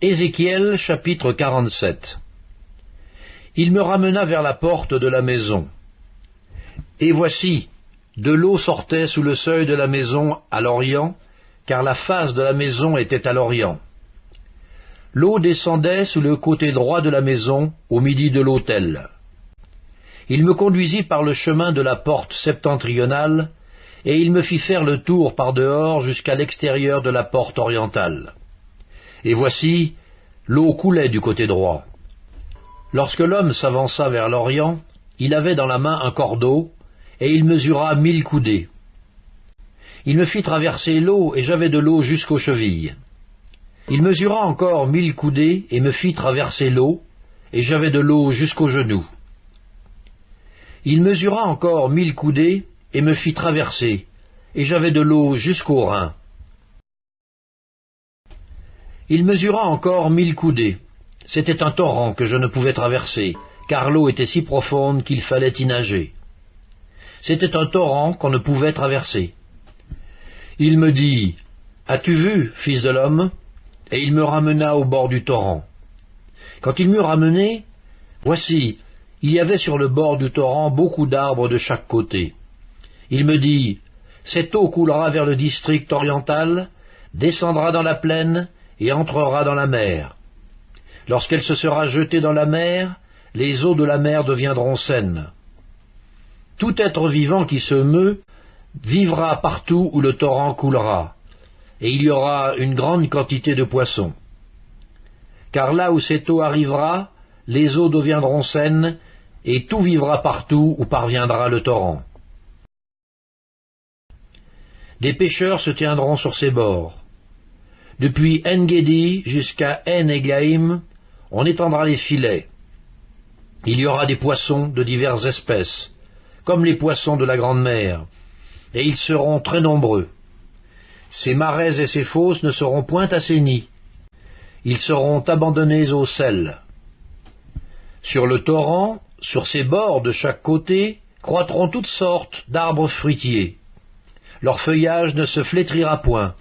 Ézéchiel chapitre 47. Il me ramena vers la porte de la maison. Et voici, de l'eau sortait sous le seuil de la maison à l'orient, car la face de la maison était à l'orient. L'eau descendait sous le côté droit de la maison, au midi de l'autel. Il me conduisit par le chemin de la porte septentrionale, et il me fit faire le tour par dehors jusqu'à l'extérieur de la porte orientale. Et voici, l'eau coulait du côté droit. Lorsque l'homme s'avança vers l'orient, il avait dans la main un cordeau, et il mesura 1000 coudées. Il me fit traverser l'eau, et j'avais de l'eau jusqu'aux chevilles. Il mesura encore 1000 coudées, et me fit traverser l'eau, et j'avais de l'eau jusqu'aux genoux. Il mesura encore 1000 coudées, et me fit traverser, et j'avais de l'eau jusqu'aux reins. Il mesura encore 1000 coudées. C'était un torrent que je ne pouvais traverser, car l'eau était si profonde qu'il fallait y nager. C'était un torrent qu'on ne pouvait traverser. Il me dit, « As-tu vu, fils de l'homme ?» Et il me ramena au bord du torrent. Quand il m'eut ramené, voici, il y avait sur le bord du torrent beaucoup d'arbres de chaque côté. Il me dit, « Cette eau coulera vers le district oriental, descendra dans la plaine, et entrera dans la mer. Lorsqu'elle se sera jetée dans la mer, les eaux de la mer deviendront saines. Tout être vivant qui se meut vivra partout où le torrent coulera, et il y aura une grande quantité de poissons. Car là où cette eau arrivera, les eaux deviendront saines, et tout vivra partout où parviendra le torrent. Des pêcheurs se tiendront sur ses bords. Depuis En-Gedi jusqu'à En-Egaïm, on étendra les filets. Il y aura des poissons de diverses espèces, comme les poissons de la grande mer, et ils seront très nombreux. Ces marais et ces fosses ne seront point assainis. Ils seront abandonnés au sel. Sur le torrent, sur ses bords de chaque côté, croîtront toutes sortes d'arbres fruitiers. Leur feuillage ne se flétrira point,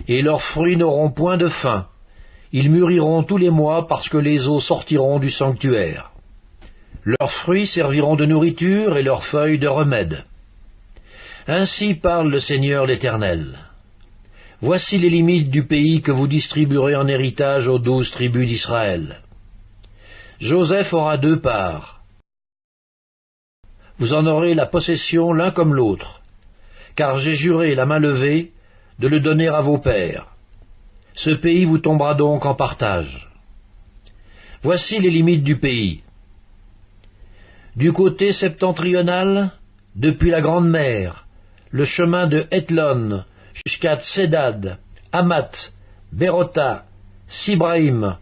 et leurs fruits n'auront point de fin. Ils mûriront tous les mois parce que les eaux sortiront du sanctuaire. Leurs fruits serviront de nourriture et leurs feuilles de remède. Ainsi parle le Seigneur l'Éternel. Voici les limites du pays que vous distribuerez en héritage aux 12 tribus d'Israël. Joseph aura 2 parts. Vous en aurez la possession l'un comme l'autre, car j'ai juré la main levée de le donner à vos pères. Ce pays vous tombera donc en partage. Voici les limites du pays. Du côté septentrional, depuis la Grande Mer, le chemin de Hétlon jusqu'à Tsedad, Hamath, Bérota, Sibraïm,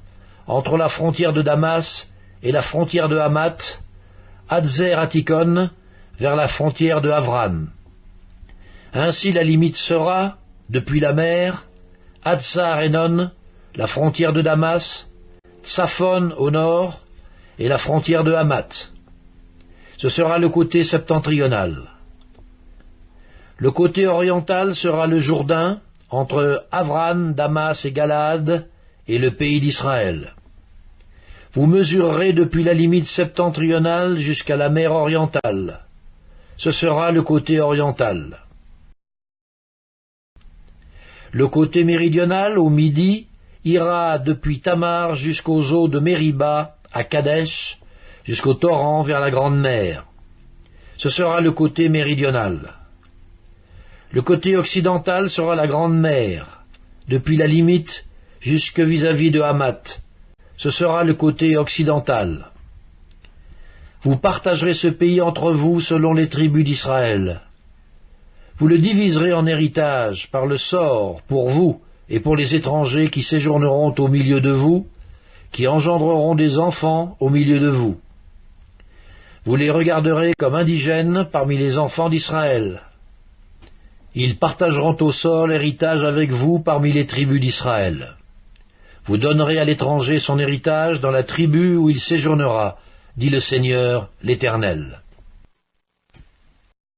entre la frontière de Damas et la frontière de Hamath, Hadzer Atikon, vers la frontière de Havran. Ainsi la limite sera, depuis la mer, Hatzar Enon, la frontière de Damas, Tsaphon au nord, et la frontière de Hamath. Ce sera le côté septentrional. Le côté oriental sera le Jourdain, entre Havran, Damas et Galaad, et le pays d'Israël. Vous mesurerez depuis la limite septentrionale jusqu'à la mer orientale. Ce sera le côté oriental. Le côté méridional, au midi, ira depuis Tamar jusqu'aux eaux de Mériba, à Kadesh, jusqu'au torrent vers la Grande Mer. Ce sera le côté méridional. Le côté occidental sera la Grande Mer, depuis la limite jusque vis-à-vis de Hamath. Ce sera le côté occidental. Vous partagerez ce pays entre vous selon les tribus d'Israël. Vous le diviserez en héritage par le sort pour vous et pour les étrangers qui séjourneront au milieu de vous, qui engendreront des enfants au milieu de vous. Vous les regarderez comme indigènes parmi les enfants d'Israël. Ils partageront au sort l'héritage avec vous parmi les tribus d'Israël. Vous donnerez à l'étranger son héritage dans la tribu où il séjournera, dit le Seigneur l'Éternel.